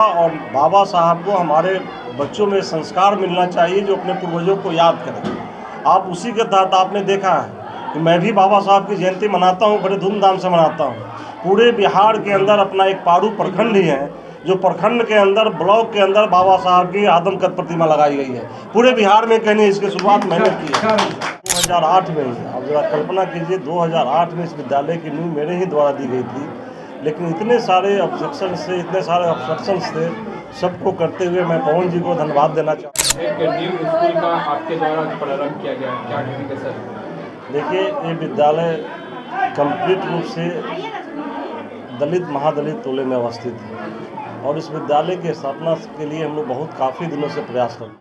और बाबा साहब को हमारे बच्चों में संस्कार मिलना चाहिए जो अपने पूर्वजों को याद करें। आप उसी के तहत आपने देखा है कि मैं भी बाबा साहब की जयंती मनाता हूँ, बड़े धूमधाम से मनाता हूँ। पूरे बिहार के अंदर अपना एक पारू प्रखंड ही है, जो प्रखंड के अंदर ब्लॉक के अंदर बाबा साहब की आदमकद प्रतिमा लगाई गई है। पूरे बिहार में कहने इसकी शुरुआत मैंने की है 2008 में ही। अब जरा कल्पना कीजिए, 2008 में इस विद्यालय की नींव मेरे ही द्वारा दी गई थी, लेकिन इतने सारे ऑब्जेक्शन से, इतने सारे ऑब्स्ट्रक्शंस थे, सबको करते हुए मैं पवन जी को धन्यवाद देना चाहता हूँ। एक न्यू स्कूल का आपके द्वारा प्रारंभ किया गया, क्या कहेंगे सर? देखिए, ये विद्यालय कंप्लीट रूप से दलित महादलित टोले में अवस्थित है और इस विद्यालय की स्थापना के लिए हम लोग काफ़ी दिनों से प्रयास कर रहे हैं।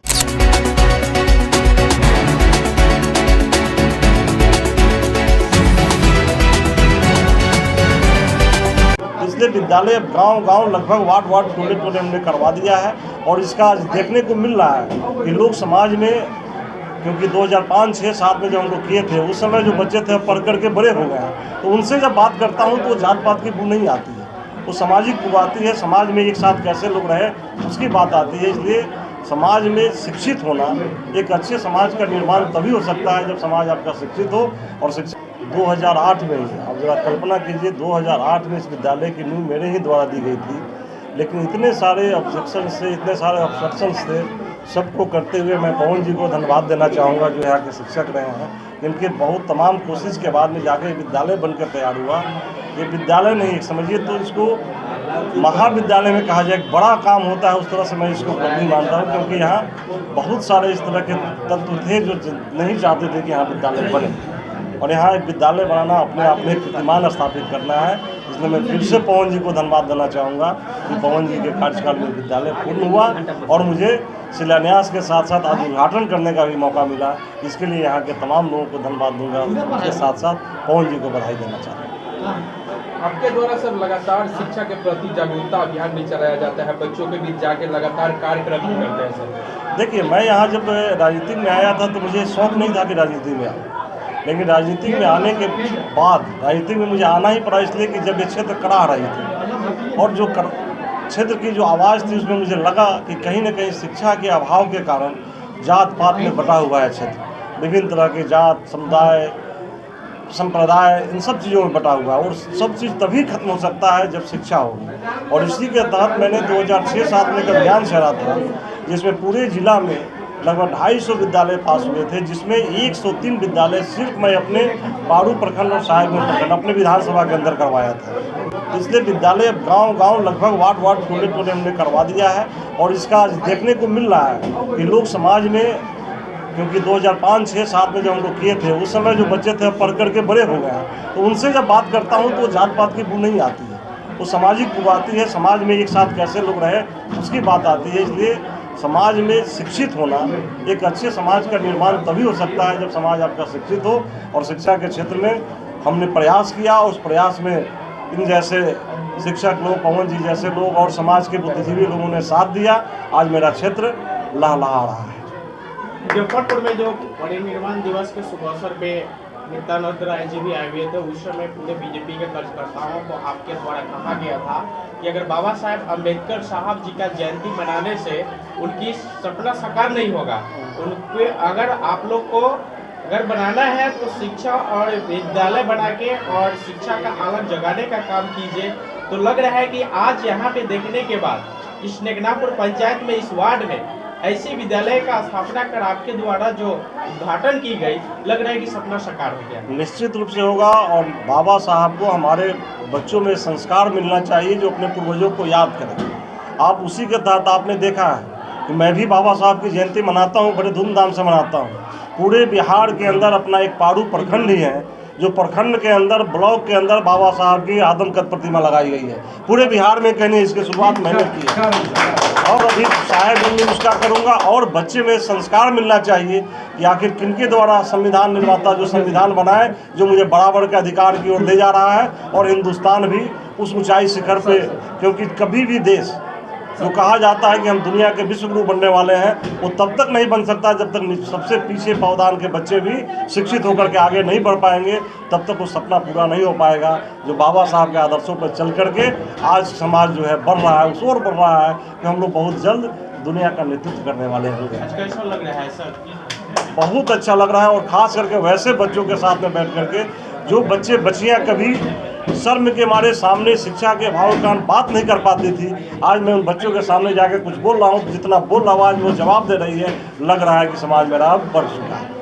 इसलिए विद्यालय अब गांव-गांव लगभग वार्ड टोले हमने करवा दिया है और इसका आज देखने को मिल रहा है कि लोग समाज में, क्योंकि 2005, 6, 7 में जब हम लोग किए थे, उस समय जो बच्चे थे पढ़ करके बड़े हो गए हैं, तो उनसे जब बात करता हूँ तो जात पात की बू नहीं आती है, वो सामाजिक बू आती है। समाज में एक साथ कैसे लोग रहे उसकी बात आती है। इसलिए समाज में शिक्षित होना, एक अच्छे समाज का निर्माण तभी हो सकता है जब समाज आपका शिक्षित हो। और शिक्षित 2008 में ही, अब जरा कल्पना कीजिए, 2008 में इस विद्यालय की नींव मेरे ही द्वारा दी गई थी, लेकिन इतने सारे ऑब्जेक्शन से, इतने सारे ऑब्स्ट्रक्शंस थे, सबको करते हुए मैं पवन जी को धन्यवाद देना चाहूँगा, जो यहाँ के शिक्षक रहे हैं। इनके बहुत तमाम कोशिश के बाद में जाके विद्यालय बनकर तैयार हुआ। ये विद्यालय नहीं, समझिए तो इसको महाविद्यालय में कहा जाए, एक बड़ा काम होता है, उस तरह से मैं इसको नहीं मानता हूँ, क्योंकि यहाँ बहुत सारे इस तरह के तत्व थे जो नहीं चाहते थे कि यहाँ विद्यालय बने, और यहाँ एक विद्यालय बनाना अपने आप में कीर्तिमान स्थापित करना है। इसलिए मैं फिर से पवन जी को धन्यवाद देना चाहूँगा कि पवन जी के कार्यकाल में विद्यालय पूर्ण हुआ और मुझे शिलान्यास के साथ साथ आज उद्घाटन करने का भी मौका मिला। इसके लिए यहाँ के तमाम लोगों को धन्यवाद दूंगा, उसके साथ साथ पवन जी को बधाई देना चाहता हूँ। आपके द्वारा सर लगातार शिक्षा के प्रति जागरूकता अभियान भी चलाया जाता है, बच्चों के बीच जाके लगातार कार्यक्रम भी करते हैं सर। देखिए, मैं यहाँ जब राजनीति में आया था तो मुझे शौक नहीं था कि राजनीति में आऊँ, लेकिन राजनीति में आने के बाद राजनीति में मुझे आना ही पड़ा, इसलिए कि जब ये क्षेत्र करा रही थी और जो क्षेत्र की जो आवाज़ थी, उसमें मुझे लगा कि कहीं न कहीं शिक्षा के अभाव के कारण जात पात में बटा हुआ है क्षेत्र, विभिन्न तरह के जात, समुदाय, संप्रदाय, इन सब चीज़ों में बटा हुआ है, और सब चीज़ तभी खत्म हो सकता है जब शिक्षा होगी। और इसी के तहत मैंने 2006-7 में एक अभियान चला था, जिसमें पूरे जिला में लगभग 250 विद्यालय पास हुए थे, जिसमें 103 विद्यालय सिर्फ मैं अपने पारू प्रखंड और साहेबगंज प्रखंड अपने विधानसभा के अंदर करवाया था। इसलिए विद्यालय अब गांव-गांव लगभग वार्ड टोले हमने करवा दिया है और इसका आज देखने को मिल रहा है कि लोग समाज में, क्योंकि 2005, 6, 7 में जब हम लोग किए थे, उस समय जो बच्चे थे पढ़ करके बड़े हो गए हैं, तो उनसे जब बात करता हूँ तो जात पात की बू नहीं आती है, वो सामाजिक बू आती है। समाज में एक साथ कैसे लोग रहे उसकी बात आती है। इसलिए समाज में शिक्षित होना, एक अच्छे समाज का निर्माण तभी हो सकता है जब समाज आपका शिक्षित हो। और शिक्षा के क्षेत्र में हमने प्रयास किया, उस प्रयास में इन जैसे शिक्षक लोग, पवन जी जैसे लोग और समाज के बुद्धिजीवी लोगों ने साथ दिया। आज मेरा क्षेत्र लहलहा रहा है। मुजफ्फरपुर में जो परिनिर्वाण दिवस के शुभ अवसर पे नित्यानंद राय जी भी आए हुए थे, उस समय पूरे बीजेपी के कार्यकर्ताओं को आपके द्वारा कहा गया था कि अगर बाबा साहेब अम्बेडकर साहब जी का जयंती मनाने से उनकी सपना साकार नहीं होगा, उनके अगर आप लोग को अगर बनाना है तो शिक्षा और विद्यालय बना के और शिक्षा का आलम जगाने का काम कीजिए। तो लग रहा है कि आज यहाँ पे देखने के बाद इस नेकनापुर पंचायत में, इस वार्ड में ऐसे विद्यालय का स्थापना कर आपके द्वारा जो उद्घाटन की गई, लग रहा है कि सपना साकार हो गया। निश्चित रूप से होगा, और बाबा साहब को हमारे बच्चों में संस्कार मिलना चाहिए जो अपने पूर्वजों को याद करें। आप उसी के तहत आपने देखा है कि मैं भी बाबा साहब की जयंती मनाता हूँ, बड़े धूमधाम से मनाता हूँ। पूरे बिहार के अंदर अपना एक पारू प्रखंड ही है, जो प्रखंड के अंदर, ब्लॉक के अंदर बाबा साहब की आदमकद प्रतिमा लगाई गई है। पूरे बिहार में कहने इसकी शुरुआत मैंने की है और अभी साहेबगंज में उसका करूँगा। और बच्चे में संस्कार मिलना चाहिए कि आखिर किनके द्वारा संविधान निर्माता जो संविधान बनाए, जो मुझे बराबर के अधिकार की ओर ले जा रहा है, और हिंदुस्तान भी उस ऊंचाई शिखर पे, क्योंकि कभी भी देश जो कहा जाता है कि हम दुनिया के विश्व गुरु बनने वाले हैं, वो तब तक नहीं बन सकता जब तक सबसे पीछे पावदान के बच्चे भी शिक्षित होकर के आगे नहीं बढ़ पाएंगे, तब तक वो सपना पूरा नहीं हो पाएगा जो बाबा साहब के आदर्शों पर चल करके आज समाज जो है बढ़ रहा है, उस ओर बढ़ रहा है कि हम लोग बहुत जल्द दुनिया का नेतृत्व करने वाले होंगे। आज कैसा लग रहा है सर? बहुत अच्छा लग रहा है, और ख़ास करके वैसे बच्चों के साथ में बैठ करके जो बच्चे बच्चियाँ कभी शर्म के मारे सामने शिक्षा के अभाव के कारण बात नहीं कर पाती थी, आज मैं उन बच्चों के सामने जाकर कुछ बोल रहा हूँ, जितना बोल रहा हूँ आज वो जवाब दे रही है। लग रहा है कि समाज मेरा अब बढ़ चुका है।